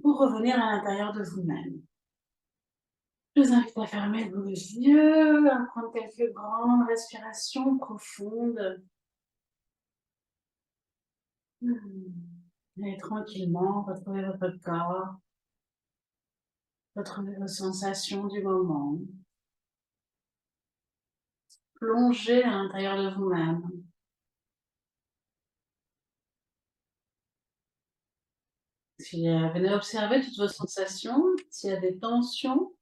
pour revenir à l'intérieur de vous-même. Je vous invite à fermer vos yeux, à prendre quelques grandes respirations profondes. Et tranquillement, retrouvez votre corps, retrouvez vos sensations du moment. Plongez à l'intérieur de vous-même. Venez observer toutes vos sensations. S'il y a des tensions,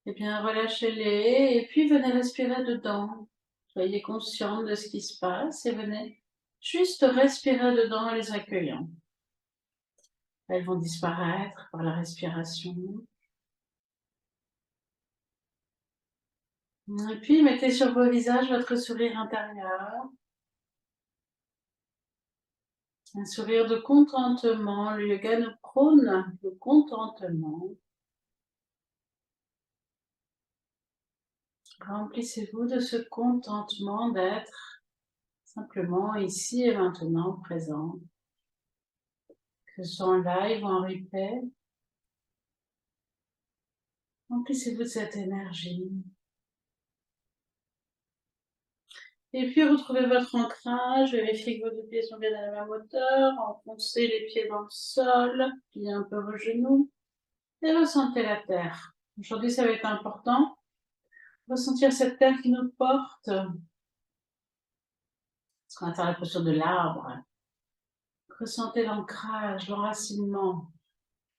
eh bien relâchez-les et puis venez respirer dedans. Soyez consciente de ce qui se passe et venez juste respirer dedans en les accueillant. Elles vont disparaître par la respiration. Et puis mettez sur vos visages votre sourire intérieur. Un sourire de contentement. Le yoga nous prône le contentement. Remplissez-vous de ce contentement d'être simplement ici et maintenant présent. Que ce soit en live ou en replay. Remplissez-vous de cette énergie. Et puis retrouvez votre ancrage, vérifiez que vos deux pieds sont bien à la même hauteur, enfoncez les pieds dans le sol, pliez un peu vos genoux et ressentez la terre. Aujourd'hui, ça va être important. Ressentir cette terre qui nous porte. Ce qu'on va faire la posture de l'arbre. Ressentez l'ancrage, l'enracinement. Vous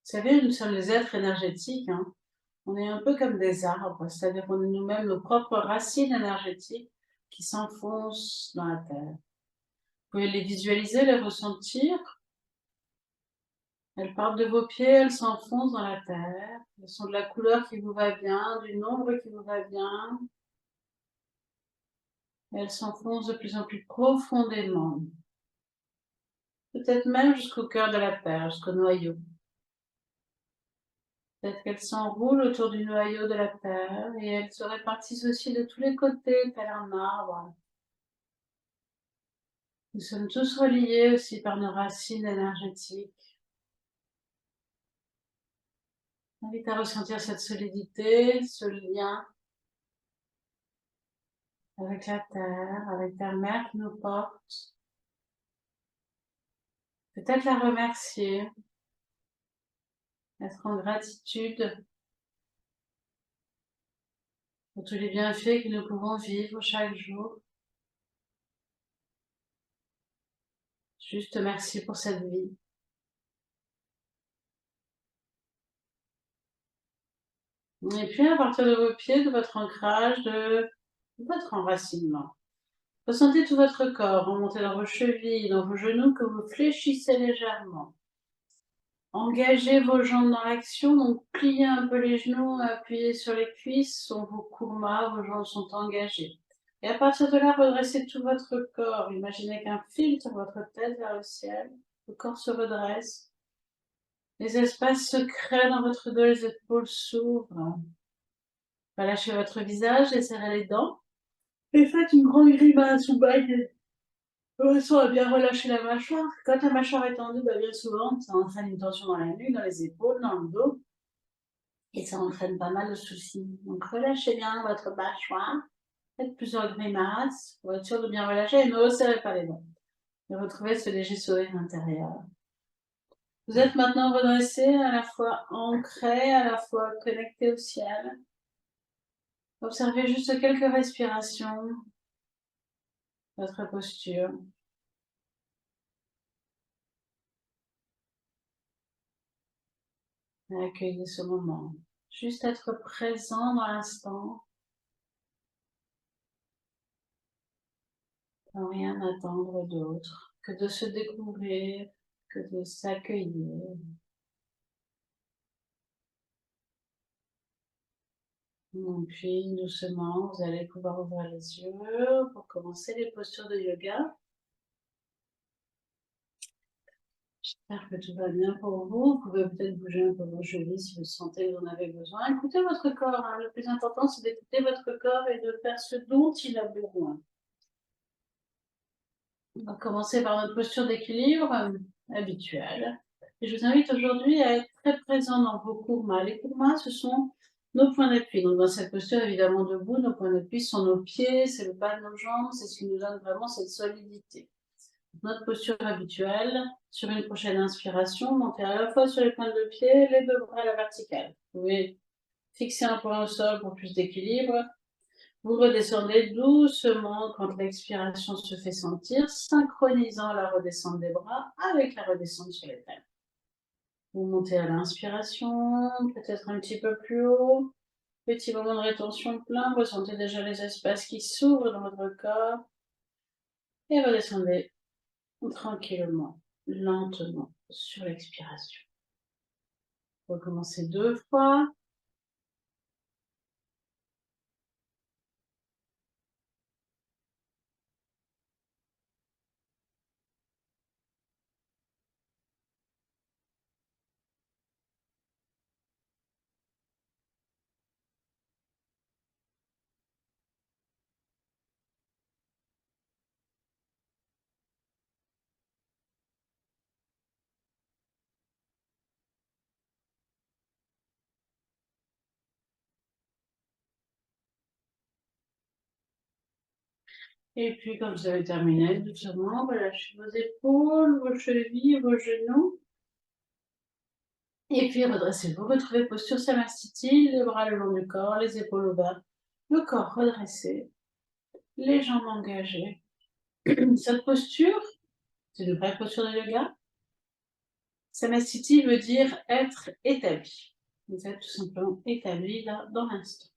savez, nous sommes des êtres énergétiques. On est un peu comme des arbres, c'est-à-dire qu'on est nous-mêmes nos propres racines énergétiques qui s'enfoncent dans la terre. Vous pouvez les visualiser, les ressentir. Elles partent de vos pieds, elles s'enfoncent dans la terre. Elles sont de la couleur qui vous va bien, du nombre qui vous va bien. Et elles s'enfoncent de plus en plus profondément. Peut-être même jusqu'au cœur de la terre, jusqu'au noyau. Peut-être qu'elles s'enroulent autour du noyau de la terre et elles se répartissent aussi de tous les côtés, tel un arbre. Nous sommes tous reliés aussi par nos racines énergétiques. Je vous invite à ressentir cette solidité, ce lien avec la terre, avec ta mère qui nous porte. Peut-être la remercier, être en gratitude pour tous les bienfaits que nous pouvons vivre chaque jour. Juste merci pour cette vie. Et puis à partir de vos pieds, de votre ancrage, de votre enracinement, ressentez tout votre corps remonter dans vos chevilles, dans vos genoux, que vous fléchissez légèrement. Engagez vos jambes dans l'action, donc pliez un peu les genoux, appuyez sur les cuisses, sont vos kurmas, vos jambes sont engagées. Et à partir de là, redressez tout votre corps. Imaginez qu'un fil tire votre tête vers le ciel, le corps se redresse. Les espaces se créent dans votre dos, les épaules s'ouvrent. Relâchez votre visage et serrez les dents. Et faites une grande grimace ou baillez. On à bien relâcher la mâchoire. Quand la mâchoire est tendue, bien souvent, ça entraîne une tension dans la nuque, dans les épaules, dans le dos. Et ça entraîne pas mal de soucis. Donc relâchez bien votre mâchoire. Faites plusieurs grimaces pour être sûr de bien relâcher et ne resserrez pas les dents. Et retrouvez ce léger sourire intérieur. Vous êtes maintenant redressé, à la fois ancré, à la fois connecté au ciel. Observez juste quelques respirations, votre posture. Et accueillez ce moment. Juste être présent dans l'instant, sans rien attendre d'autre que de se découvrir, que de s'accueillir. Et puis doucement, vous allez pouvoir ouvrir les yeux pour commencer les postures de yoga. J'espère que tout va bien pour vous. Vous pouvez peut-être bouger un peu vos chevilles si vous sentez que vous en avez besoin. Écoutez votre corps. Le plus important, c'est d'écouter votre corps et de faire ce dont il a besoin. On va commencer par notre posture d'équilibre habituelle. Et je vous invite aujourd'hui à être très présent dans vos kurmas. Les kurmas, ce sont nos points d'appui. Donc dans cette posture, évidemment, debout, nos points d'appui sont nos pieds, c'est le bas de nos jambes, c'est ce qui nous donne vraiment cette solidité. Notre posture habituelle, sur une prochaine inspiration, montez à la fois sur les pointes de pied, les deux bras à la verticale. Vous pouvez fixer un point au sol pour plus d'équilibre. Vous redescendez doucement quand l'expiration se fait sentir, synchronisant la redescente des bras avec la redescente sur les têtes. Vous montez à l'inspiration, peut-être un petit peu plus haut. Petit moment de rétention plein, ressentez déjà les espaces qui s'ouvrent dans votre corps. Et redescendez tranquillement, lentement, sur l'expiration. Recommencez 2 fois. Et puis, quand vous avez terminé, doucement, relâchez vos épaules, vos chevilles, vos genoux. Et puis, redressez-vous, retrouvez posture Samastiti, les bras le long du corps, les épaules au bas, le corps redressé, les jambes engagées. Cette posture, c'est une vraie posture de yoga. Samastiti veut dire être établi. Vous êtes tout simplement établi là, dans l'instant.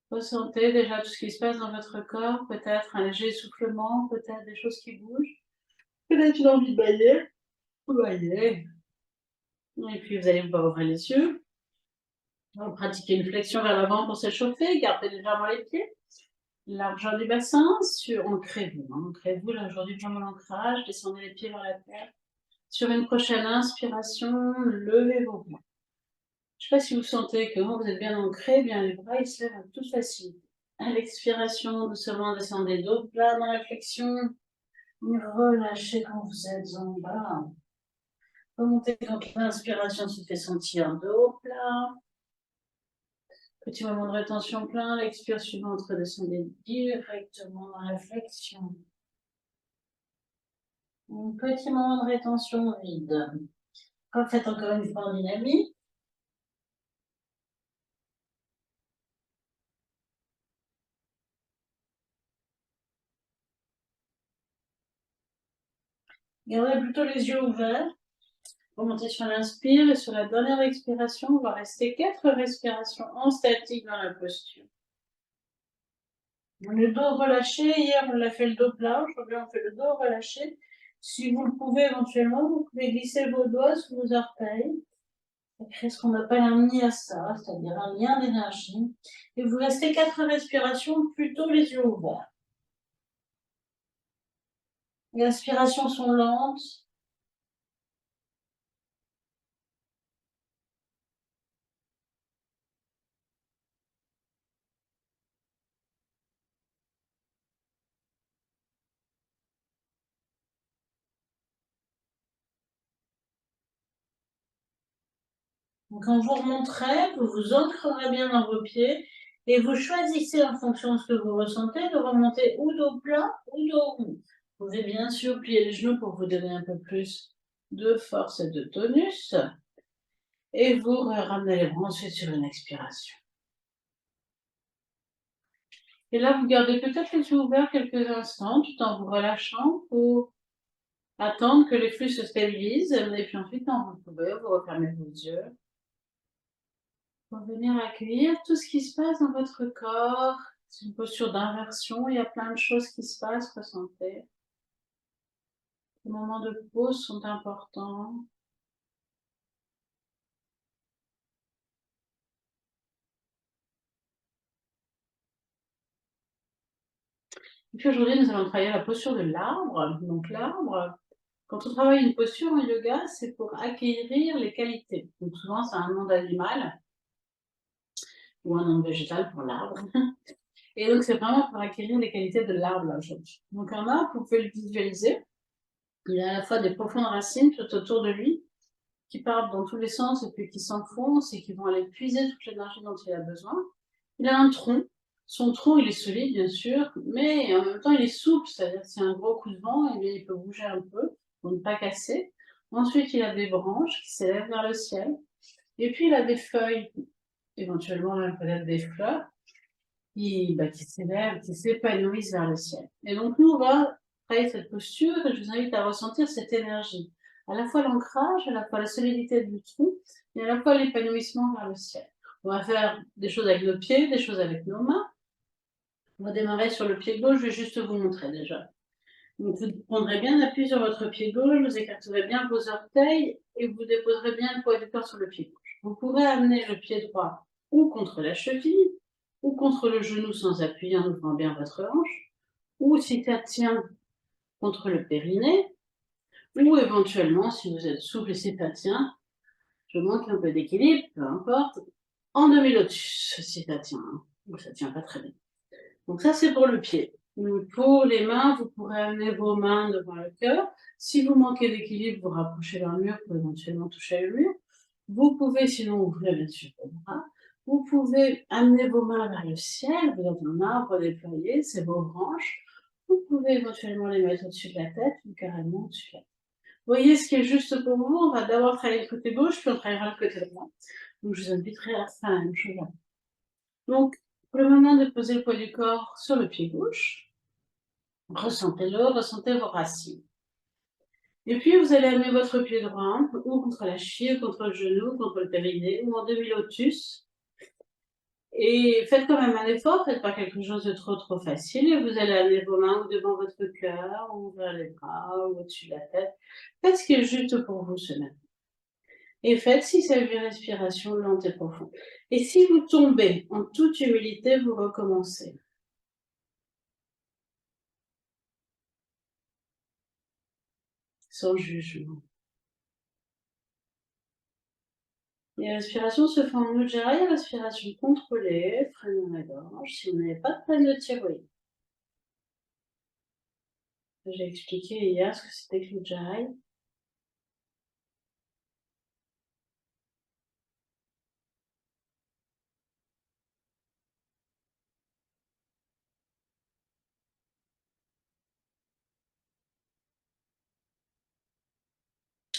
Ressentez déjà tout ce qui se passe dans votre corps, peut-être un léger essoufflement, peut-être des choses qui bougent, peut-être une envie de bailler. Bailler. Et puis vous allez pouvoir ouvrir les yeux. On va pratiquer une flexion vers l'avant pour s'échauffer, gardez légèrement les pieds. Largeur du bassin, ancrez-vous. Ancrez-vous, là aujourd'hui, jambe à l'ancrage, descendez les pieds vers la terre. Sur une prochaine inspiration, levez vos bras. Je ne sais pas si vous sentez que vous êtes bien ancré, bien les bras, ils se lèvent avec toute facilité. À l'expiration, doucement descendez dos plat dans la flexion. Relâchez quand vous êtes en bas. Remontez quand l'inspiration se fait sentir dos plat. Petit moment de rétention plein, l'expire suivante, redescendez directement dans la flexion. Un petit moment de rétention vide. Refaites encore une fois en dynamique. Gardez plutôt les yeux ouverts. Remontez sur l'inspire et sur la dernière expiration, on va rester 4 respirations en statique dans la posture. Le dos relâché, hier on l'a fait le dos plat, aujourd'hui on fait le dos relâché. Si vous le pouvez éventuellement, vous pouvez glisser vos doigts sous vos orteils. Et créer ce qu'on appelle un nyasa, c'est-à-dire un lien d'énergie. Et vous restez 4 respirations, plutôt les yeux ouverts. Les respirations sont lentes. Donc, quand vous remonterez, vous vous ancrerez bien dans vos pieds et vous choisissez en fonction de ce que vous ressentez de remonter ou dos plat ou dos rond. Vous pouvez bien sûr plier les genoux pour vous donner un peu plus de force et de tonus. Et vous ramenez les bras ensuite sur une expiration. Et là, vous gardez peut-être les yeux ouverts quelques instants tout en vous relâchant pour attendre que les flux se stabilisent. Et puis ensuite, quand vous pouvez, vous refermez vos yeux. Pour venir accueillir tout ce qui se passe dans votre corps. C'est une posture d'inversion, il y a plein de choses qui se passent, ressentez. Les moments de pause sont importants. Et puis aujourd'hui, nous allons travailler la posture de l'arbre. Donc l'arbre, quand on travaille une posture en yoga, c'est pour acquérir les qualités. Donc souvent, c'est un nom d'animal ou un nom végétal pour l'arbre. Et donc, c'est vraiment pour acquérir les qualités de l'arbre aujourd'hui. Donc un arbre, vous pouvez le visualiser. Il a à la fois des profondes racines tout autour de lui, qui partent dans tous les sens et puis qui s'enfoncent et qui vont aller puiser toute l'énergie dont il a besoin. Il a un tronc. Son tronc, il est solide, bien sûr, mais en même temps, il est souple, c'est-à-dire que s'il y a un gros coup de vent, eh bien, il peut bouger un peu pour ne pas casser. Ensuite, il a des branches qui s'élèvent vers le ciel. Et puis, il a des feuilles, éventuellement même peut-être des fleurs, qui s'élèvent, qui s'épanouissent vers le ciel. Et donc, nous, on va travailler cette posture et je vous invite à ressentir cette énergie. À la fois l'ancrage, à la fois la solidité du tronc et à la fois l'épanouissement vers le ciel. On va faire des choses avec nos pieds, des choses avec nos mains. On va démarrer sur le pied gauche, je vais juste vous montrer déjà. Donc, vous prendrez bien appui sur votre pied gauche, vous écarterez bien vos orteils et vous déposerez bien le poids du corps sur le pied gauche. Vous pourrez amener le pied droit ou contre la cheville, ou contre le genou sans appui en ouvrant bien votre hanche, ou si ça tient contre le périnée, ou éventuellement, si vous êtes souple et si ça tient, je manque un peu d'équilibre, peu importe, en demi-lotus, si ça tient, ou ça tient pas très bien. Donc ça, c'est pour le pied. Pour les mains, vous pourrez amener vos mains devant le cœur. Si vous manquez d'équilibre, vous rapprochez vers le mur pour éventuellement toucher le mur. Vous pouvez sinon ouvrir bien sûr vos bras. Vous pouvez amener vos mains vers le ciel, vous êtes un arbre déployé, c'est vos branches. Vous pouvez éventuellement les mettre au-dessus de la tête ou carrément au-dessus de la tête. Voyez ce qui est juste pour vous. On va d'abord travailler le côté gauche, puis on travaillera le côté droit. Donc je vous inviterai à faire la même chose là. Donc, pour le moment de poser le poids du corps sur le pied gauche, ressentez-le, ressentez vos racines. Et puis, vous allez amener votre pied droit, ou contre la cheville, contre le genou, contre le périnée, ou en demi-lotus. Et faites quand même un effort, faites pas quelque chose de trop facile, et vous allez amener vos mains ou devant votre cœur, ou vers les bras, ou au-dessus de la tête. Faites ce qui est juste pour vous ce matin. Et faites 6 à 8 respirations lentes et profondes. Et si vous tombez, en toute humilité, vous recommencez. Sans jugement. Les respirations se font en Ujjayi, respiration contrôlée, freinant la gorge, si vous n'avez pas de problème de thyroïde. J'ai expliqué hier ce que c'était que l'Ujjayi.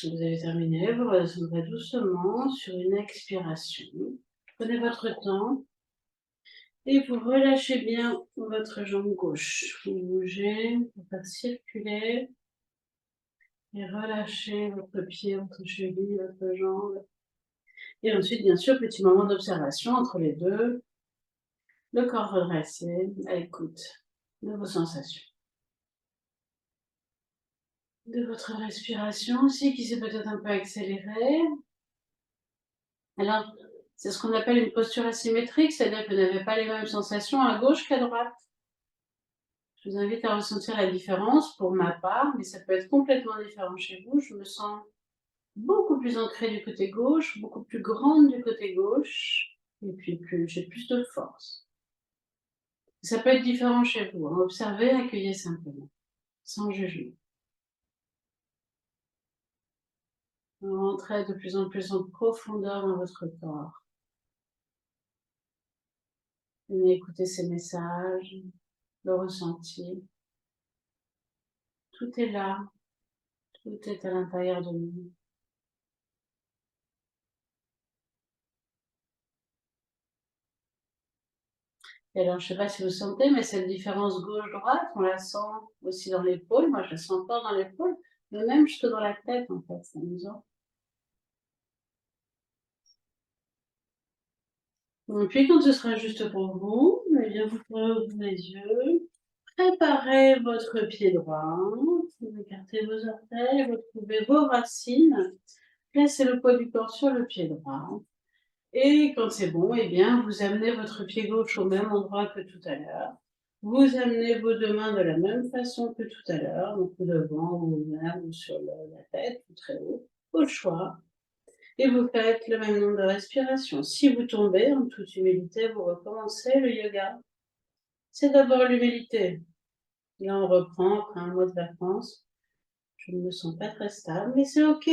Vous avez terminé, vous redescendrez doucement sur une expiration. Prenez votre temps et vous relâchez bien votre jambe gauche. Vous bougez pour faire circuler et relâchez votre pied, votre cheville, votre jambe. Et ensuite, bien sûr, petit moment d'observation entre les deux. Le corps redressé, à l'écoute de vos sensations. De votre respiration aussi qui s'est peut-être un peu accélérée. Alors, c'est ce qu'on appelle une posture asymétrique, c'est-à-dire que vous n'avez pas les mêmes sensations à gauche qu'à droite. Je vous invite à ressentir la différence pour ma part, mais ça peut être complètement différent chez vous. Je me sens beaucoup plus ancrée du côté gauche, beaucoup plus grande du côté gauche, et puis j'ai plus de force. Ça peut être différent chez vous. Observez, accueillez simplement, sans jugement. Rentrez de plus en plus en profondeur dans votre corps. Venez écouter ces messages, le ressenti. Tout est là, tout est à l'intérieur de nous. Et alors, je ne sais pas si vous sentez, mais cette différence gauche-droite, on la sent aussi dans l'épaule. Moi, je la sens pas dans l'épaule, mais même jusque dans la tête, en fait, c'est amusant. Et puis, quand ce sera juste pour vous, eh bien, vous pourrez ouvrir les yeux, préparez votre pied droit, vous écartez vos orteils, retrouvez vos racines, placez le poids du corps sur le pied droit. Et quand c'est bon, eh bien, vous amenez votre pied gauche au même endroit que tout à l'heure. Vous amenez vos deux mains de la même façon que tout à l'heure, donc devant ou même ou sur la tête, ou très haut, au choix. Et vous faites le même nombre de respirations. Si vous tombez, en toute humilité, vous recommencez le yoga. C'est d'abord l'humilité. Là, on reprend après un mois de vacances. Je ne me sens pas très stable, mais c'est OK.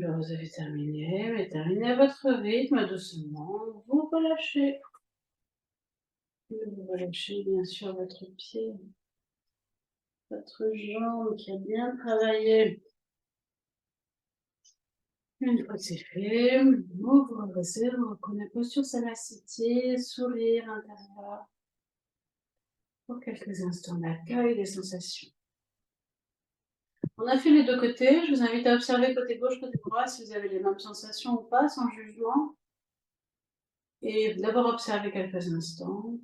Alors, vous avez terminé, mais terminez à votre rythme, doucement. Vous relâchez. Vous relâchez bien sûr votre pied, votre jambe qui a bien travaillé. Une fois que c'est fait, vous vous redressez, vous reprenez posture Samasthiti, sourire intérieur. Pour quelques instants d'accueil des sensations. On a fait les deux côtés. Je vous invite à observer côté gauche, côté droit, si vous avez les mêmes sensations ou pas, sans jugement. Et d'abord observer quelques instants.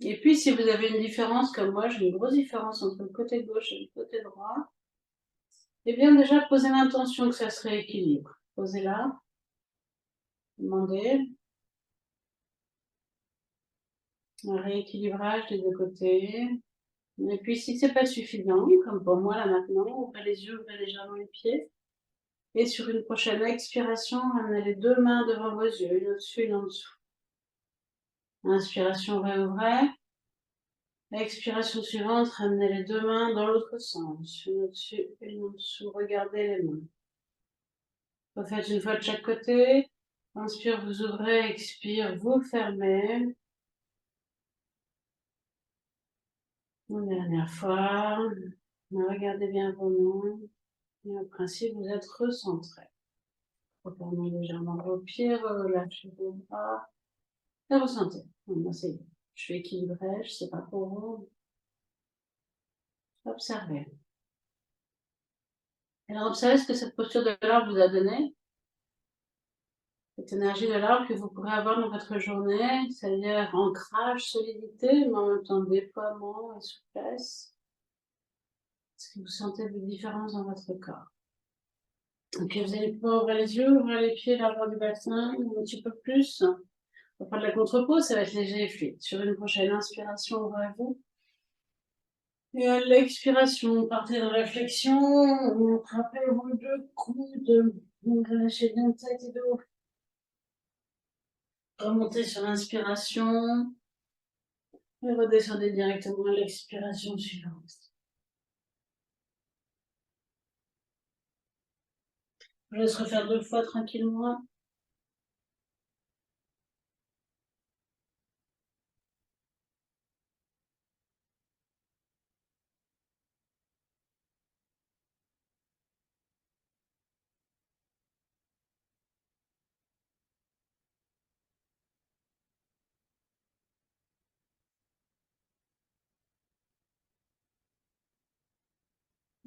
Et puis, si vous avez une différence, comme moi, j'ai une grosse différence entre le côté gauche et le côté droit, eh bien, déjà, posez l'intention que ça se rééquilibre. Posez-la. Demandez un rééquilibrage des deux côtés. Et puis, si c'est pas suffisant, comme pour moi là maintenant, ouvrez les yeux, ouvrez légèrement les pieds. Et sur une prochaine expiration, ramenez les deux mains devant vos yeux, une au-dessus, une en dessous. Inspiration, réouvrez. Expiration suivante, ramenez les deux mains dans l'autre sens, une au-dessus, une en dessous. Regardez les mains. Refaites une fois de chaque côté. Inspire, vous ouvrez, expire, vous fermez. Une dernière fois. Regardez bien vos mains. Et en principe, vous êtes recentré. Refermez légèrement vos pieds, relâchez vos bras. Et ressentez. Bon, c'est bon. Je suis équilibrée, je ne sais pas pour vous. Observez. Alors, observez ce que cette posture de l'arbre vous a donné. Cette énergie de l'arbre que vous pourrez avoir dans votre journée, c'est-à-dire ancrage, solidité, mais en même temps déploiement et souplesse. Est-ce que vous sentez des différences dans votre corps? Ok, vous allez pouvoir ouvrir les yeux, ouvrir les pieds, l'arbre du bassin, un petit peu plus. On va prendre la contre-pose, ça va être léger et fluide. Sur une prochaine inspiration, ouvrez-vous. Et à l'expiration, partez dans la flexion, attrapez vos deux coudes, relâchez bien tête et dos. Remontez sur l'inspiration et redescendez directement à l'expiration suivante. Je laisse refaire deux fois tranquillement.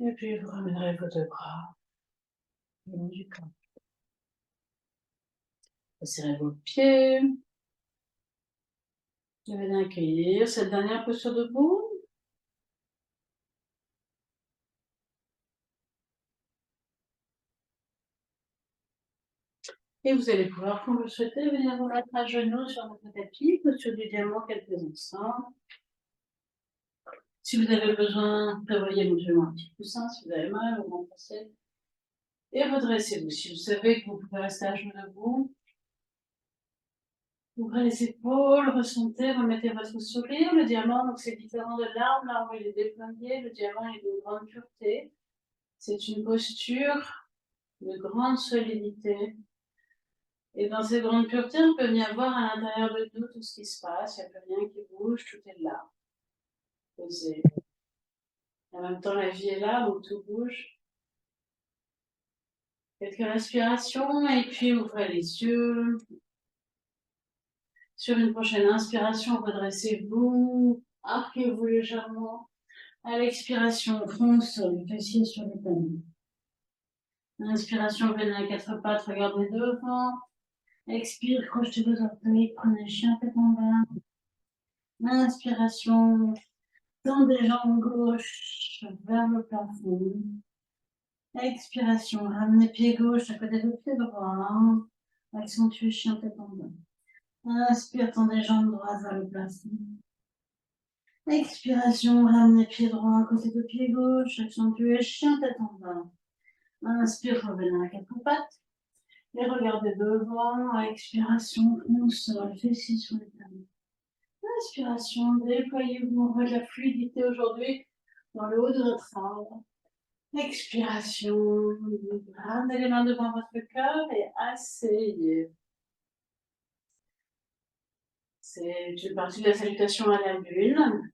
Et puis vous ramènerez vos deux bras le long du corps. Resserrez vos pieds. Vous venez accueillir cette dernière posture debout. Et vous allez pouvoir, quand vous le souhaitez, venir vous mettre à genoux sur votre tapis, posture du diamant quelques instants. Si vous avez besoin, prévoyez éventuellement un petit coussin, si vous avez mal, vous remplacez. Et redressez-vous. Si vous savez que vous pouvez rester à genoux debout, ouvrez les épaules, ressentez, remettez votre sourire. Le diamant, donc c'est différent de l'arbre. L'arbre, il est déployé. Le diamant, il est de grande pureté. C'est une posture de grande solidité. Et dans cette grande pureté, on peut venir voir à l'intérieur de nous tout ce qui se passe. Il n'y a plus rien qui bouge, tout est là. Posé. En même temps, la vie est là, donc tout bouge. Quelques respirations et puis ouvrez les yeux. Sur une prochaine inspiration, redressez-vous, arquez-vous légèrement. À l'expiration, front au sol, fessiers sur les talons. Inspiration, venez à quatre pattes, regardez devant. Expire, crochetez vos orteils, prenez chien tête en bas. Inspiration, tendez jambes gauche vers le plafond. Expiration, ramenez pied gauche à côté de pied droit. Accentuez chien tête en bas. Inspire, tendez jambes droites vers le plafond. Expiration, ramenez pied droit à côté de pied gauche. Accentuez chien tête en bas. Inspire, revenez à quatre pattes. Et regardez devant. Expiration, on sol, fessiers sur les talons. Inspiration, déployez-vous, on voit de la fluidité aujourd'hui dans le haut de votre arbre. Expiration, ramenez les mains devant votre cœur et asseyez. C'est une partie de la salutation à la lune.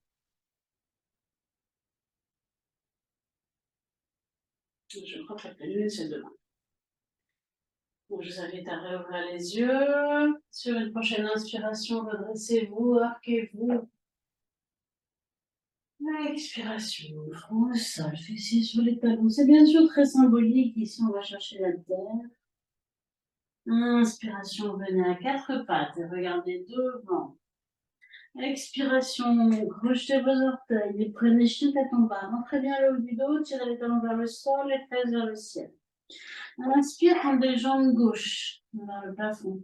Je crois que la pleine lune, c'est demain. Donc, je vous invite à réouvrir les yeux. Sur une prochaine inspiration, redressez-vous, arquez-vous. Expiration, front au sol, fessiers sur les talons. C'est bien sûr très symbolique. Ici, on va chercher la terre. Inspiration, venez à quatre pattes et regardez devant. Expiration, rejetez vos orteils et prenez chien tête en bas. Rentrez bien le haut du dos, tirez les talons vers le sol, les fesses vers le ciel. Inspire, tendez jambes gauche vers le plafond.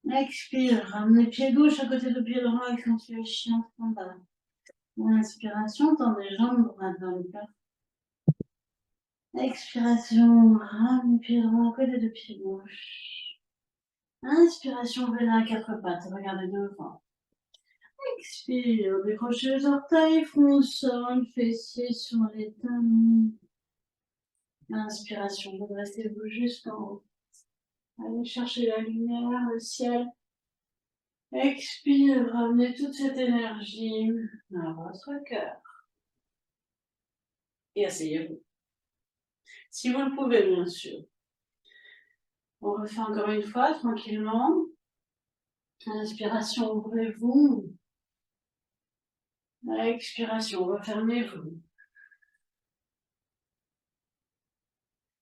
Expire, ramenez pied gauche à côté de pied droit, accentuez chien tête en bas. Inspiration, tendez jambes droites vers le plafond. Expiration, ramenez pied droit à côté de pied gauche. Inspiration, venez à quatre pattes, regardez devant. Expire, décrochez les orteils, front au sol, fessiers sur les talons. Inspiration, redressez-vous jusqu'en haut. Allez chercher la lumière, le ciel. Expire, ramenez toute cette énergie à votre cœur. Et asseyez-vous. Si vous le pouvez, bien sûr. On refait encore une fois, tranquillement. Inspiration, ouvrez-vous. Expiration, refermez-vous.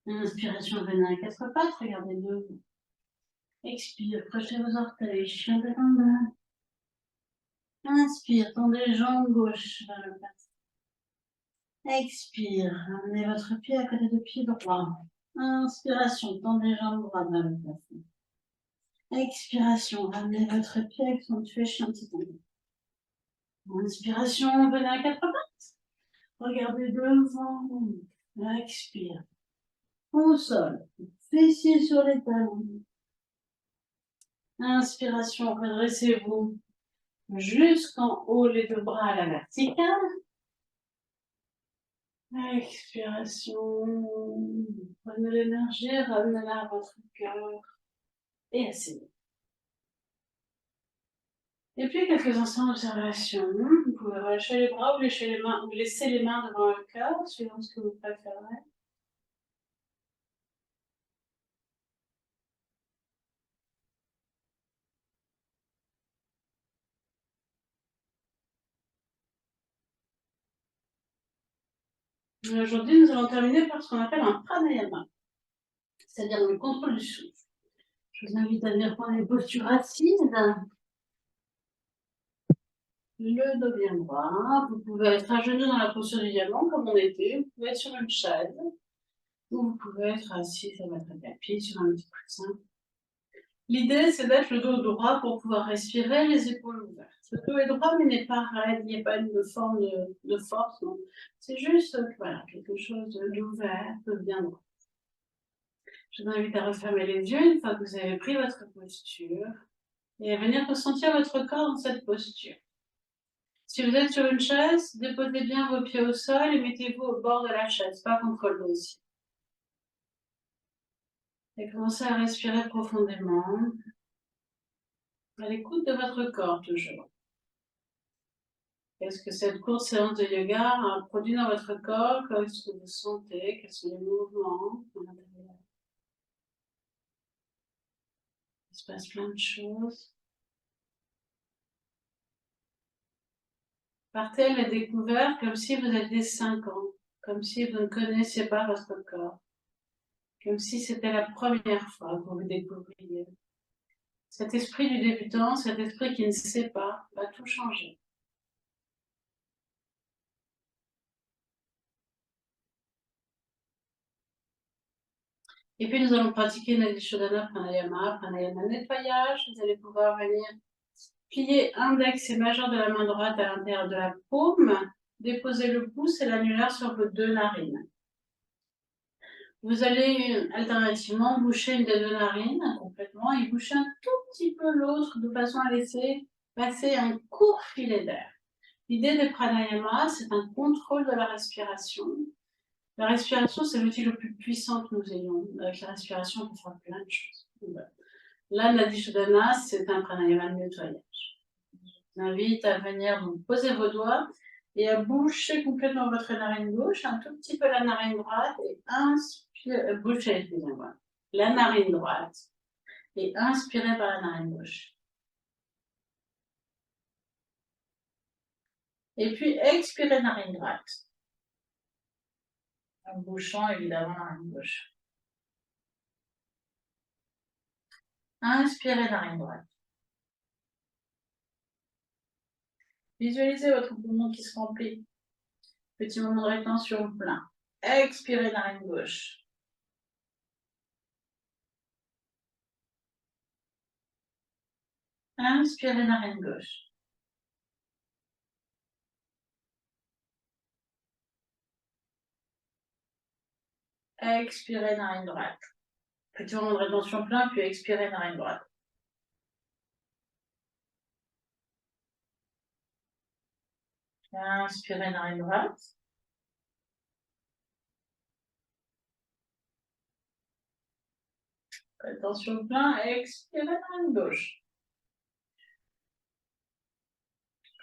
Inspiration, venez à quatre pattes, regardez devant. Expire, crochez vos orteils, chien tête en bas. Inspire, tendez jambes gauche vers le plafond. Expire, ramenez votre pied à côté de pied droit. Inspiration, tendez jambes droites vers le plafond. Expiration, ramenez votre pied, accentuez chien tête en bas. Inspiration, venez à quatre pattes. Regardez devant. Expire. Au sol. Fessiers sur les talons. Inspiration, redressez-vous jusqu'en haut, les deux bras à la verticale. Expiration. Prenez l'énergie, ramenez-la à votre cœur et asseyez. Et puis quelques instants d'observation. Vous pouvez relâcher les bras ou laisser les mains devant le cœur, suivant ce que vous préférez. Aujourd'hui, nous allons terminer par ce qu'on appelle un pranayama, c'est-à-dire le contrôle du souffle. Je vous invite à venir prendre les postures assises. Le dos bien droit. Vous pouvez être à genoux dans la posture du diamant, comme on était. Vous pouvez être sur une chaise. Ou vous pouvez être assis sur votre tapis, sur un petit coussin. L'idée, c'est d'être le dos droit pour pouvoir respirer, les épaules ouvertes. Le dos est droit, mais n'est pas raide, il n'y a pas une forme de force, non. C'est juste, voilà, quelque chose d'ouvert, de bien droit. Je vous invite à refermer les yeux une fois que vous avez pris votre posture et à venir ressentir votre corps dans cette posture. Si vous êtes sur une chaise, déposez bien vos pieds au sol et mettez-vous au bord de la chaise, pas contre le dossier. Et commencez à respirer profondément, à l'écoute de votre corps toujours. Qu'est-ce que cette courte séance de yoga a produit dans votre corps? Qu'est-ce que vous sentez? Quels sont les mouvements à l'intérieur? Il se passe plein de choses. Partez à la découverte comme si vous aviez 5 ans, comme si vous ne connaissiez pas votre corps. Comme si c'était la première fois que vous découvriez. Cet esprit du débutant, cet esprit qui ne sait pas, va tout changer. Et puis nous allons pratiquer Nadi Shodhana Pranayama, Pranayama nettoyage. Vous allez pouvoir venir plier index et majeur de la main droite à l'intérieur de la paume, déposer le pouce et l'annulaire sur vos deux narines. Vous allez alternativement boucher une des deux narines complètement et boucher un tout petit peu l'autre de façon à laisser passer un court filet d'air. L'idée des pranayama, c'est un contrôle de la respiration. La respiration, c'est l'outil le plus puissant que nous ayons. Avec la respiration, on peut faire plein de choses. Là, Nadi Shodhana, c'est un pranayama de nettoyage. Je vous invite à venir donc poser vos doigts et à boucher complètement votre narine gauche, un tout petit peu la narine droite et inspire, boucher, excusez-moi, la narine droite et inspirez par la narine gauche. Et puis expirez narine droite, en bouchant évidemment la narine gauche. Inspirez narine droite. Visualisez votre poumon qui se remplit. Petit moment de rétention plein. Expirez narine gauche. Inspirez narine gauche. Expirez narine droite. Petit moment de rétention plein, puis expirez narine droite. Inspirez narine droite. Rétention plein, expirez narine gauche.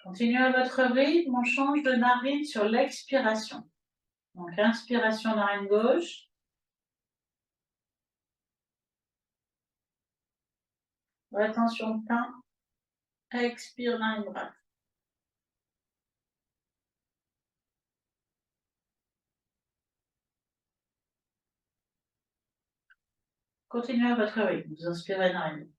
Continuez à votre rythme, on change de narine sur l'expiration. Donc inspiration narine gauche. Rétention plein. Expire narine droite. Continuez à votre rythme. Vous inspirez narine.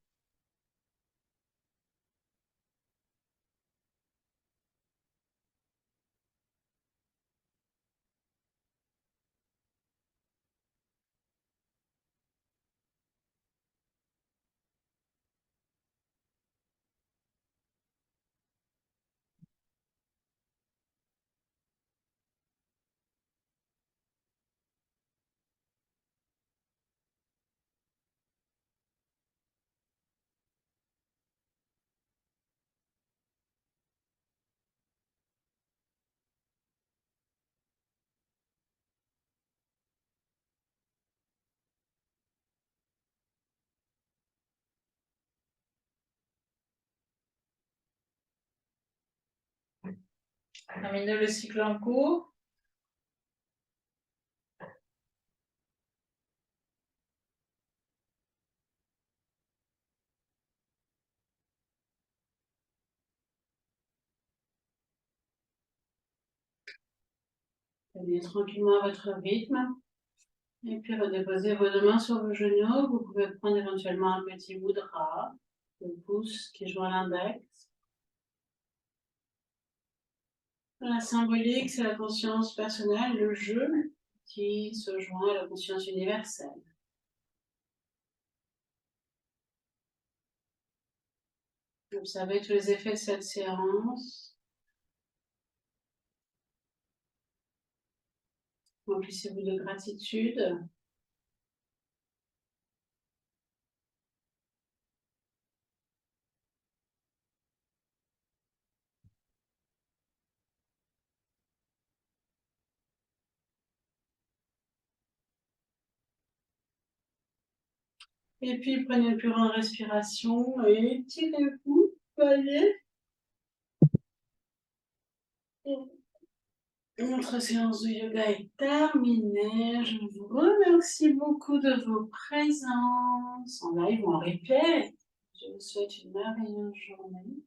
Terminez le cycle en cours. Venez tranquillement à votre rythme. Et puis redéposez vos deux mains sur vos genoux. Vous pouvez prendre éventuellement un petit mudra, le pouce qui joint l'index. La symbolique, c'est la conscience personnelle, le jeu qui se joint à la conscience universelle. Observez tous les effets de cette séance. Remplissez-vous de gratitude. Et puis prenez une plus grande respiration et étirez-vous. Voyez. Notre séance de yoga est terminée. Je vous remercie beaucoup de vos présences en live ou en replay. Je vous souhaite une merveilleuse journée.